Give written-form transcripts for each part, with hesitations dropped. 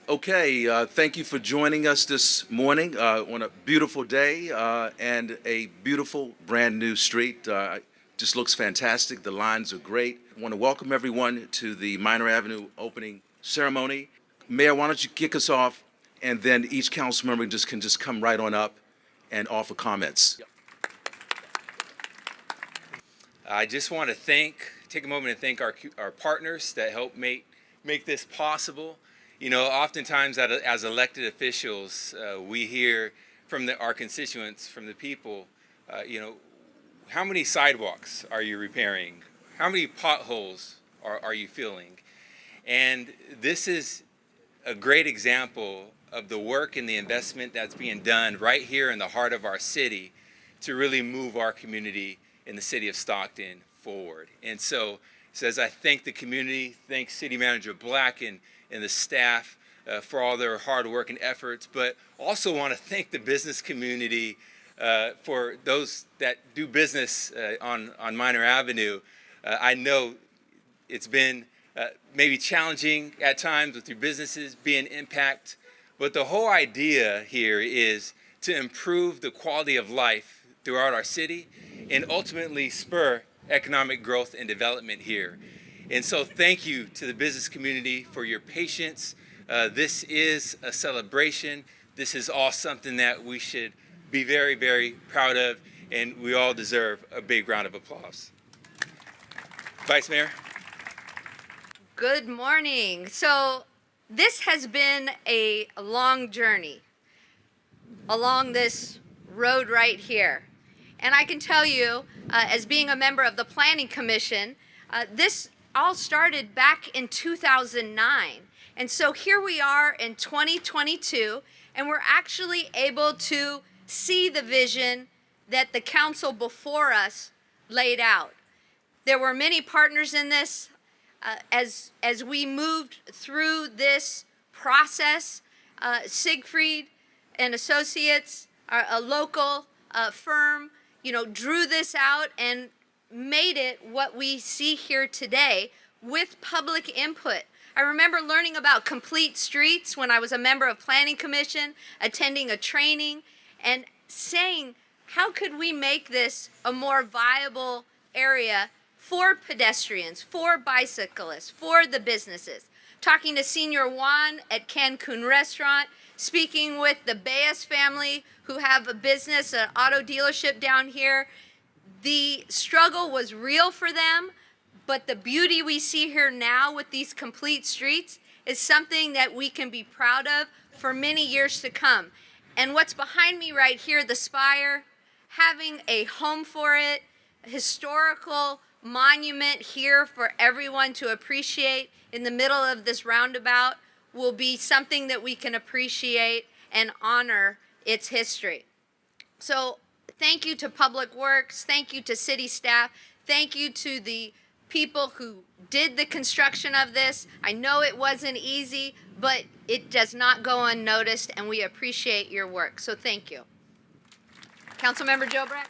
Thank you for joining us this morning on a beautiful day and a beautiful brand new street. Just looks fantastic. The lines are great. I want to welcome everyone to the Minor Avenue opening ceremony. Mayor, why don't you kick us off, and then each council member can come right on up and offer comments. I just want to take a moment and thank our partners that help make this possible. You know, oftentimes as elected officials, we hear from our constituents, from the people, how many sidewalks are you repairing? How many potholes are you filling? And this is a great example of the work and the investment that's being done right here in the heart of our city to really move our community in the city of Stockton forward. And so as I thank the community, thank City Manager Black and the staff for all their hard work and efforts, but also want to thank the business community for those that do business on Minor Avenue. I know it's been maybe challenging at times with your businesses being impacted, but the whole idea here is to improve the quality of life throughout our city and ultimately spur economic growth and development here. And so thank you to the business community for your patience. This is a celebration. This is all something that we should be very, very proud of, and we all deserve a big round of applause. Vice Mayor. Good morning. So this has been a long journey along this road right here. And I can tell you, as being a member of the Planning Commission, this all started back in 2009. And so here we are in 2022, and we're actually able to see the vision that the council before us laid out. There were many partners in this. As we moved through this process, Siegfried and Associates, a local firm, drew this out and made it what we see here today with public input. I remember learning about complete streets when I was a member of Planning Commission, attending a training, and saying, how could we make this a more viable area for pedestrians, for bicyclists, for the businesses? Talking to Senior Juan at Cancun Restaurant, speaking with the Baez family who have a business, an auto dealership down here. The struggle was real for them, but the beauty we see here now with these complete streets is something that we can be proud of for many years to come. And what's behind me right here, the spire, having a home for it, historical monument here for everyone to appreciate in the middle of this roundabout will be something that we can appreciate and honor its history. So thank you to Public Works, thank you to city staff, thank you to the people who did the construction of this. I know it wasn't easy, but it does not go unnoticed, and we appreciate your work. So thank you. Councilmember Joe Brack.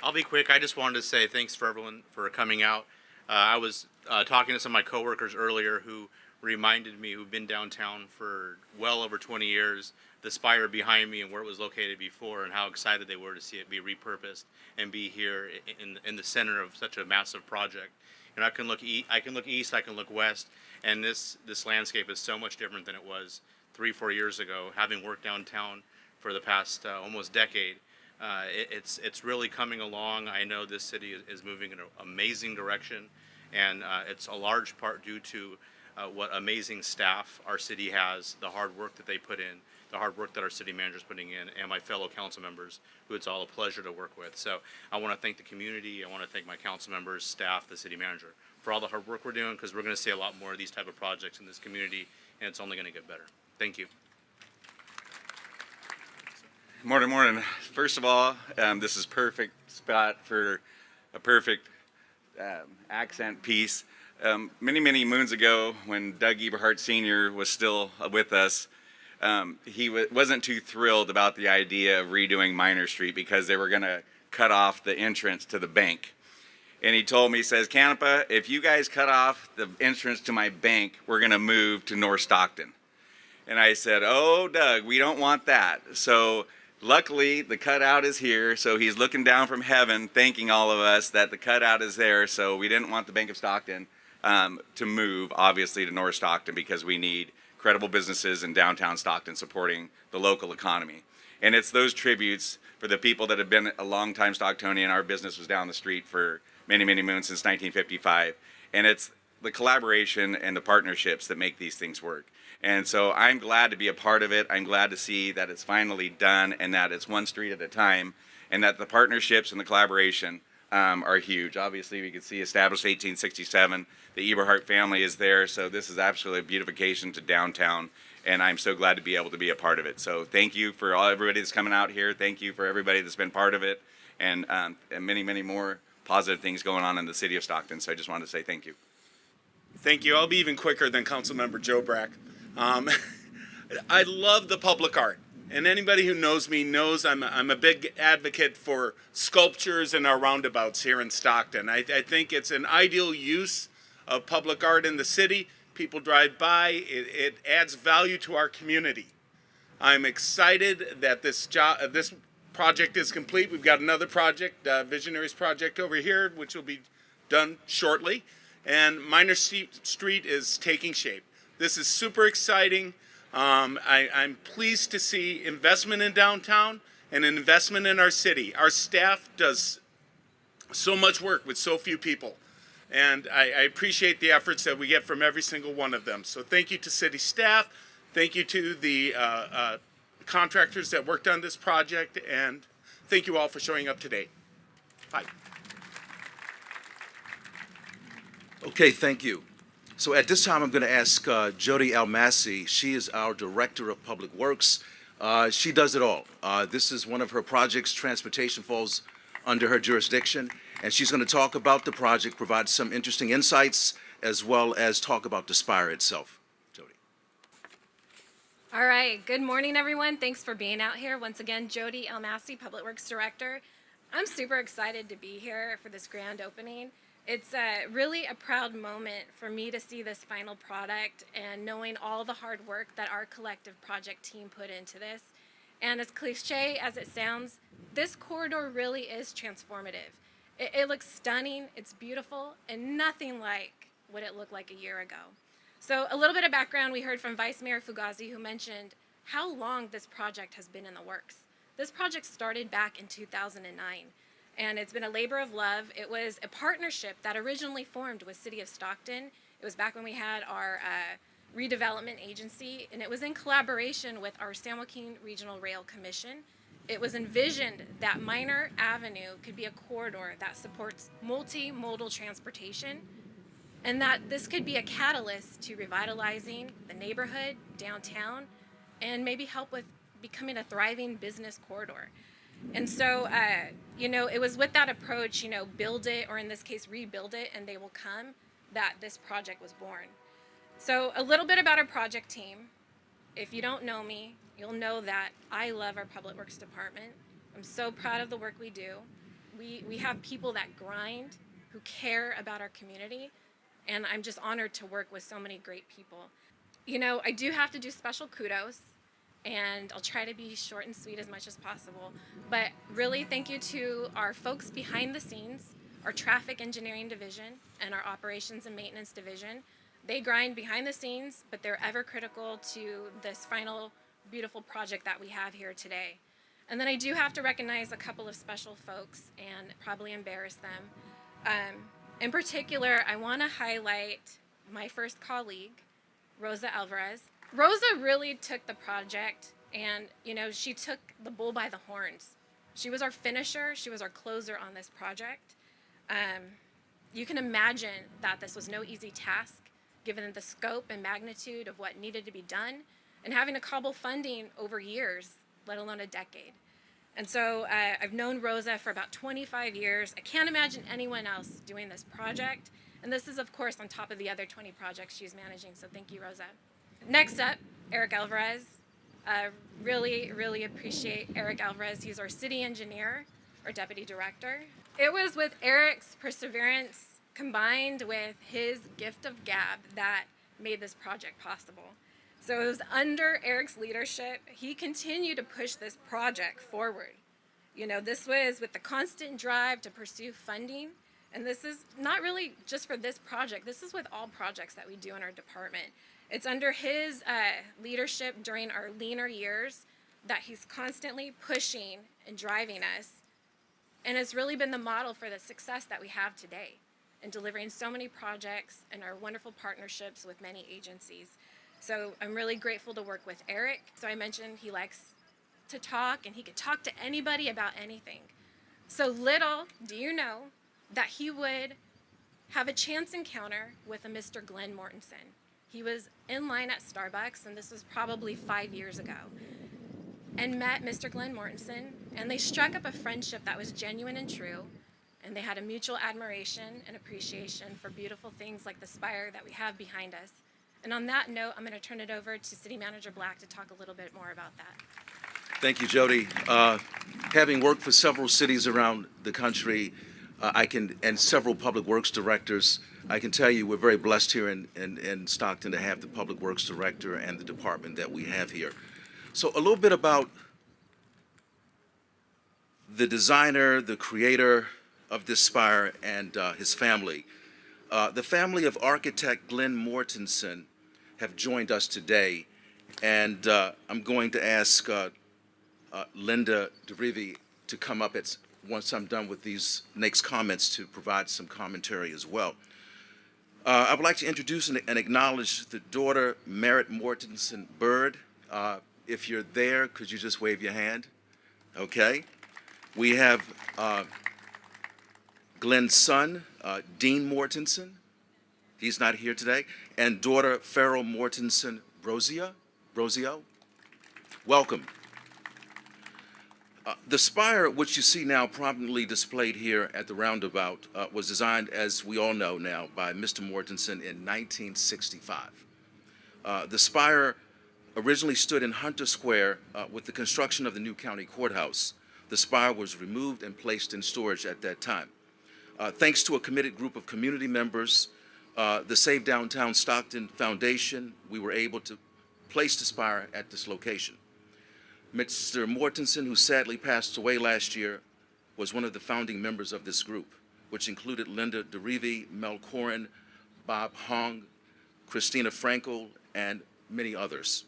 I'll be quick. I just wanted to say thanks for everyone for coming out. I was talking to some of my coworkers earlier who reminded me, who've been downtown for well over 20 years, the spire behind me and where it was located before, and how excited they were to see it be repurposed and be here in the center of such a massive project. And I can look east, I can look west, and this landscape is so much different than it was 3-4 years ago. Having worked downtown for the past almost decade, it's really coming along. I know this city is moving in an amazing direction, and it's a large part due to what amazing staff our city has, the hard work that they put in, the hard work that our city manager is putting in, and my fellow council members, who it's all a pleasure to work with. So I want to thank the community. I want to thank my council members, staff, the city manager for all the hard work we're doing, because we're going to see a lot more of these type of projects in this community, and it's only going to get better. Thank you. Morning. First of all, this is perfect spot for a perfect accent piece. Many moons ago, when Doug Eberhardt Sr. was still with us, he wasn't too thrilled about the idea of redoing Minor Street because they were going to cut off the entrance to the bank. And he told me, he says, Canepa, if you guys cut off the entrance to my bank, we're going to move to North Stockton. And I said, oh, Doug, we don't want that. So luckily, the cutout is here. So he's looking down from heaven, thanking all of us that the cutout is there. So we didn't want the Bank of Stockton to move, obviously, to North Stockton because we need credible businesses in downtown Stockton supporting the local economy. And it's those tributes for the people that have been a long-time Stocktonian. Our business was down the street for many, many moons since 1955. And it's the collaboration and the partnerships that make these things work. And so I'm glad to be a part of it. I'm glad to see that it's finally done and that it's one street at a time and that the partnerships and the collaboration are huge. Obviously, we can see established 1867. The Eberhardt family is there, so this is absolutely a beautification to downtown, and I'm so glad to be able to be a part of it. So thank you for everybody that's coming out here. Thank you for everybody that's been part of it, and many, many more positive things going on in the city of Stockton. So I just wanted to say thank you. Thank you. I'll be even quicker than Councilmember Joe Brack. I love the public art. And anybody who knows me knows I'm a big advocate for sculptures and our roundabouts here in Stockton. I think it's an ideal use of public art in the city. People drive by. It adds value to our community. I'm excited that this project is complete. We've got another project, Visionaries Project over here, which will be done shortly. And Minor Street is taking shape. This is super exciting. I'm pleased to see investment in downtown and an investment in our city. Our staff does so much work with so few people. And I appreciate the efforts that we get from every single one of them. So thank you to city staff. Thank you to the contractors that worked on this project. And thank you all for showing up today. Bye. Okay, thank you. So at this time, I'm going to ask Jodie Almasi. She is our Director of Public Works. She does it all. This is one of her projects. Transportation falls under her jurisdiction, and she's going to talk about the project, provide some interesting insights, as well as talk about the Spire itself. Jodie. All right. Good morning, everyone. Thanks for being out here. Once again, Jodie Almasi, Public Works Director. I'm super excited to be here for this grand opening. It's really a proud moment for me to see this final product and knowing all the hard work that our collective project team put into this. And as cliche as it sounds, this corridor really is transformative. It looks stunning, it's beautiful, and nothing like what it looked like a year ago. So a little bit of background, we heard from Vice Mayor Fugazi, who mentioned how long this project has been in the works. This project started back in 2009. And it's been a labor of love. It was a partnership that originally formed with City of Stockton. It was back when we had our redevelopment agency, and it was in collaboration with our San Joaquin Regional Rail Commission. It was envisioned that Minor Avenue could be a corridor that supports multimodal transportation, and that this could be a catalyst to revitalizing the neighborhood, downtown, and maybe help with becoming a thriving business corridor. And so, it was with that approach, build it, or in this case, rebuild it, and they will come, that this project was born. So a little bit about our project team. If you don't know me, you'll know that I love our Public Works Department. I'm so proud of the work we do. We have people that grind, who care about our community, and I'm just honored to work with so many great people. I do have to do special kudos, and I'll try to be short and sweet as much as possible. But really, thank you to our folks behind the scenes, our traffic engineering division and our operations and maintenance division. They grind behind the scenes, but they're ever critical to this final beautiful project that we have here today. And then I do have to recognize a couple of special folks and probably embarrass them. In particular, I want to highlight my first colleague, Rosa Alvarez. Rosa really took the project and, she took the bull by the horns. She was our finisher. She was our closer on this project. You can imagine that this was no easy task, given the scope and magnitude of what needed to be done and having to cobble funding over years, let alone a decade. And so I've known Rosa for about 25 years. I can't imagine anyone else doing this project. And this is, of course, on top of the other 20 projects she's managing. So thank you, Rosa. Next up, Eric Alvarez. Really, really appreciate Eric Alvarez. He's our city engineer, our deputy director. It was with Eric's perseverance combined with his gift of gab that made this project possible. So it was under Eric's leadership, he continued to push this project forward. You know, this was with the constant drive to pursue funding. And this is not really just for this project. This is with all projects that we do in our department. It's under his leadership during our leaner years that he's constantly pushing and driving us. And it's really been the model for the success that we have today in delivering so many projects and our wonderful partnerships with many agencies. So I'm really grateful to work with Eric. So I mentioned he likes to talk, and he could talk to anybody about anything. So little do you know that he would have a chance encounter with a Mr. Glenn Mortensen. He was in line at Starbucks, and this was probably 5 years ago, and met Mr. Glenn Mortensen, and they struck up a friendship that was genuine and true, and they had a mutual admiration and appreciation for beautiful things like the spire that we have behind us. And on that note, I'm going to turn it over to City Manager Black to talk a little bit more about that. Thank you, Jody. Having worked for several cities around the country, and several public works directors, I can tell you we're very blessed here in Stockton to have the public works director and the department that we have here. So a little bit about the designer, the creator of this spire, and his family. The family of architect Glenn Mortensen have joined us today, and I'm going to ask Linda DeRivi to come up once I'm done with these next comments to provide some commentary as well. I would like to introduce and acknowledge the daughter, Merritt Mortensen Bird. If you're there, could you just wave your hand? Okay. We have Glenn's son, Dean Mortensen. He's not here today. And daughter, Farrell Mortensen Brosio. Welcome. The spire, which you see now prominently displayed here at the roundabout, was designed, as we all know now, by Mr. Mortensen in 1965. The spire originally stood in Hunter Square with the construction of the new county courthouse. The spire was removed and placed in storage at that time. Thanks to a committed group of community members, the Save Downtown Stockton Foundation, we were able to place the spire at this location. Mr. Mortensen, who sadly passed away last year, was one of the founding members of this group, which included Linda DeRivi, Mel Corin, Bob Hong, Christina Frankel, and many others.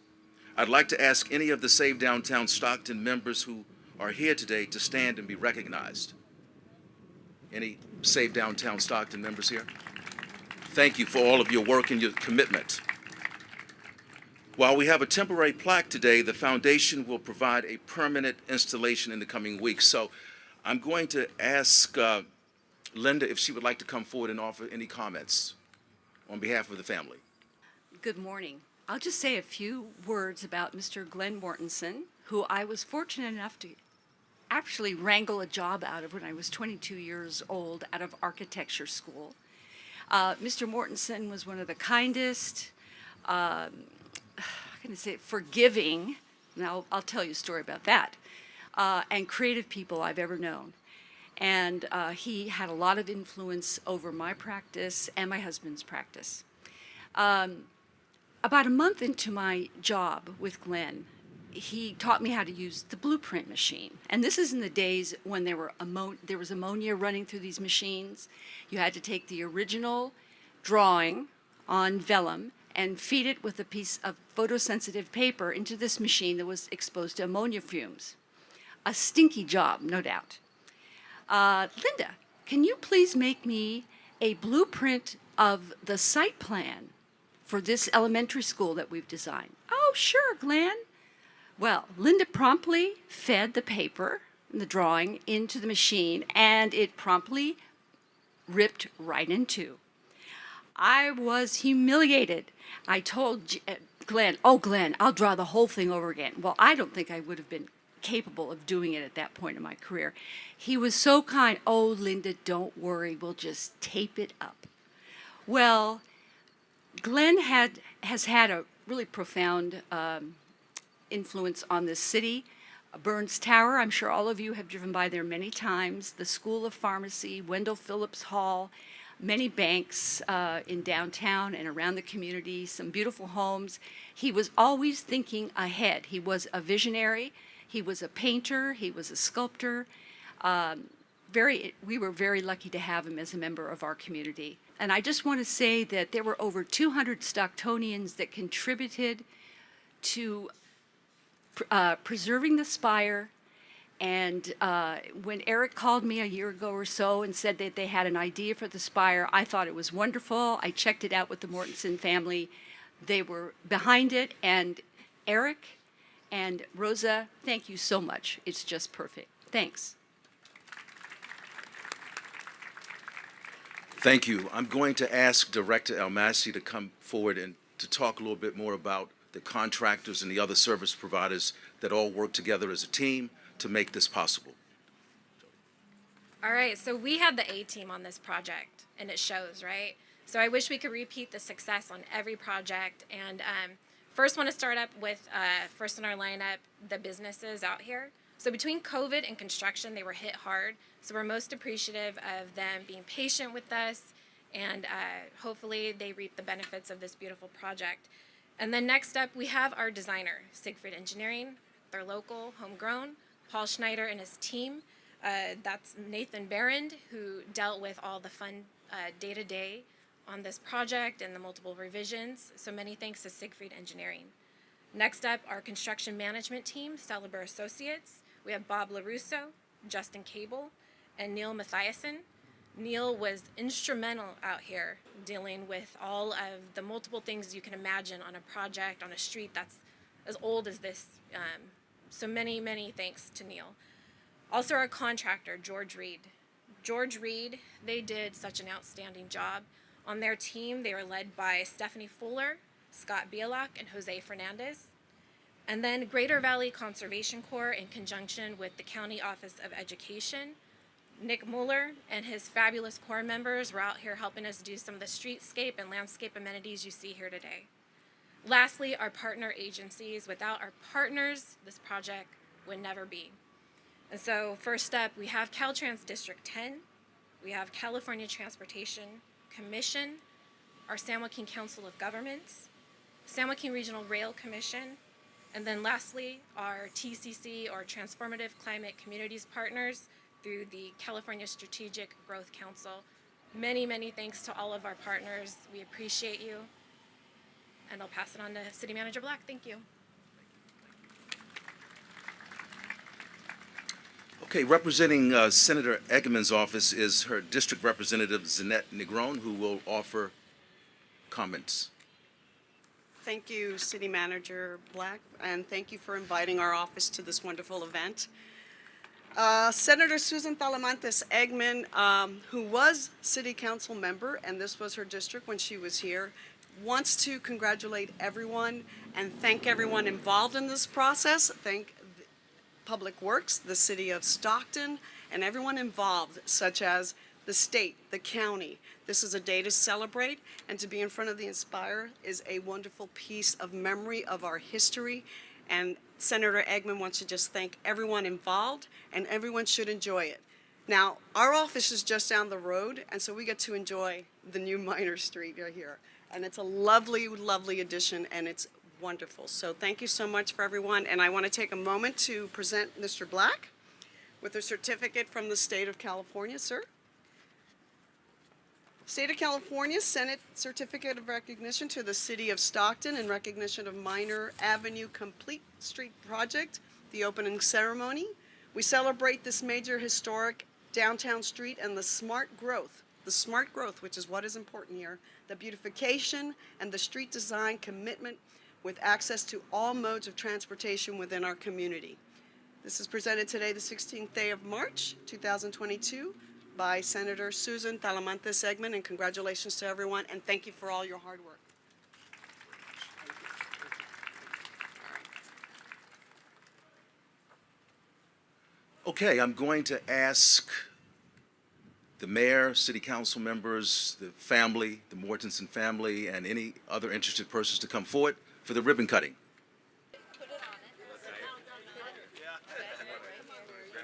I'd like to ask any of the Save Downtown Stockton members who are here today to stand and be recognized. Any Save Downtown Stockton members here? Thank you for all of your work and your commitment. While we have a temporary plaque today, the foundation will provide a permanent installation in the coming weeks. So I'm going to ask Linda if she would like to come forward and offer any comments on behalf of the family. Good morning. I'll just say a few words about Mr. Glenn Mortensen, who I was fortunate enough to actually wrangle a job out of when I was 22 years old out of architecture school. Mr. Mortensen was one of the kindest, forgiving, and I'll tell you a story about that, and creative people I've ever known. And he had a lot of influence over my practice and my husband's practice. About a month into my job with Glenn, he taught me how to use the blueprint machine. And this is in the days when there was ammonia running through these machines. You had to take the original drawing on vellum and feed it with a piece of photosensitive paper into this machine that was exposed to ammonia fumes. A stinky job, no doubt. Linda, can you please make me a blueprint of the site plan for this elementary school that we've designed? Oh, sure, Glenn. Well, Linda promptly fed the paper, the drawing, into the machine, and it promptly ripped right in two. I was humiliated. I told Glenn, oh, Glenn, I'll draw the whole thing over again. Well, I don't think I would have been capable of doing it at that point in my career. He was so kind. Oh, Linda, don't worry. We'll just tape it up. Well, Glenn has had a really profound influence on this city. Burns Tower, I'm sure all of you have driven by there many times. The School of Pharmacy, Wendell Phillips Hall, many banks in downtown and around the community, some beautiful homes. He was always thinking ahead. He was a visionary. He was a painter. He was a sculptor. We were very lucky to have him as a member of our community. And I just want to say that there were over 200 Stocktonians that contributed to preserving the spire. And when Eric called me a year ago or so and said that they had an idea for the spire, I thought it was wonderful. I checked it out with the Mortensen family. They were behind it. And Eric and Rosa, thank you so much. It's just perfect. Thanks. Thank you. I'm going to ask Director Almasi to come forward and to talk a little bit more about the contractors and the other service providers that all work together as a team to make this possible. All right, so we have the A team on this project, and it shows, right? So I wish we could repeat the success on every project. And first want to start up with, first in our lineup, the businesses out here. So between COVID and construction, they were hit hard. So we're most appreciative of them being patient with us, and hopefully they reap the benefits of this beautiful project. And then next up, we have our designer, Siegfried Engineering. They're local, homegrown. Paul Schneider and his team. That's Nathan Barrand, who dealt with all the fun day-to-day on this project and the multiple revisions. So many thanks to Siegfried Engineering. Next up, our construction management team, Celeber Associates. We have Bob LaRusso, Justin Cable, and Neil Mathiasen. Neil was instrumental out here dealing with all of the multiple things you can imagine on a project, on a street that's as old as this. So many, many thanks to Neil. Also our contractor, George Reed. George Reed, they did such an outstanding job. On their team, they were led by Stephanie Fuller, Scott Bielak, and Jose Fernandez. And then Greater Valley Conservation Corps, in conjunction with the County Office of Education, Nick Mueller and his fabulous Corps members were out here helping us do some of the streetscape and landscape amenities you see here today. Lastly, our partner agencies. Without our partners, this project would never be. And so first up, we have Caltrans District 10, we have California Transportation Commission, our San Joaquin Council of Governments, San Joaquin Regional Rail Commission, and then lastly, our TCC, or Transformative Climate Communities Partners, through the California Strategic Growth Council. Many, many thanks to all of our partners. We appreciate you. And I'll pass it on to City Manager Black. Thank you. Okay, representing Senator Eggeman's office is her district representative, Zanette Negron, who will offer comments. Thank you, City Manager Black, and thank you for inviting our office to this wonderful event. Senator Susan Talamantes Eggman, who was City Council member, and this was her district when she was here, wants to congratulate everyone and thank everyone involved in this process. Thank Public Works, the City of Stockton, and everyone involved, such as the state, the county. This is a day to celebrate, and to be in front of the Inspire is a wonderful piece of memory of our history. And Senator Eggman wants to just thank everyone involved, and everyone should enjoy it. Now, our office is just down the road, and so we get to enjoy the new Minor Street right here. And it's a lovely, lovely addition, and it's wonderful. So thank you so much for everyone. And I want to take a moment to present Mr. Black with a certificate from the state of California, sir. State of California Senate Certificate of Recognition to the City of Stockton in recognition of Minor Avenue Complete Street Project, the opening ceremony. We celebrate this major historic downtown street and the smart growth, which is what is important here, the beautification and the street design commitment with access to all modes of transportation within our community. This is presented today, the 16th day of March, 2022, by Senator Susan Talamantes Eggman, and congratulations to everyone, and thank you for all your hard work. Okay, I'm going to ask the mayor, city council members, the family, the Mortensen family, and any other interested persons to come forward for the ribbon cutting.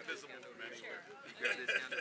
Invisible from anywhere.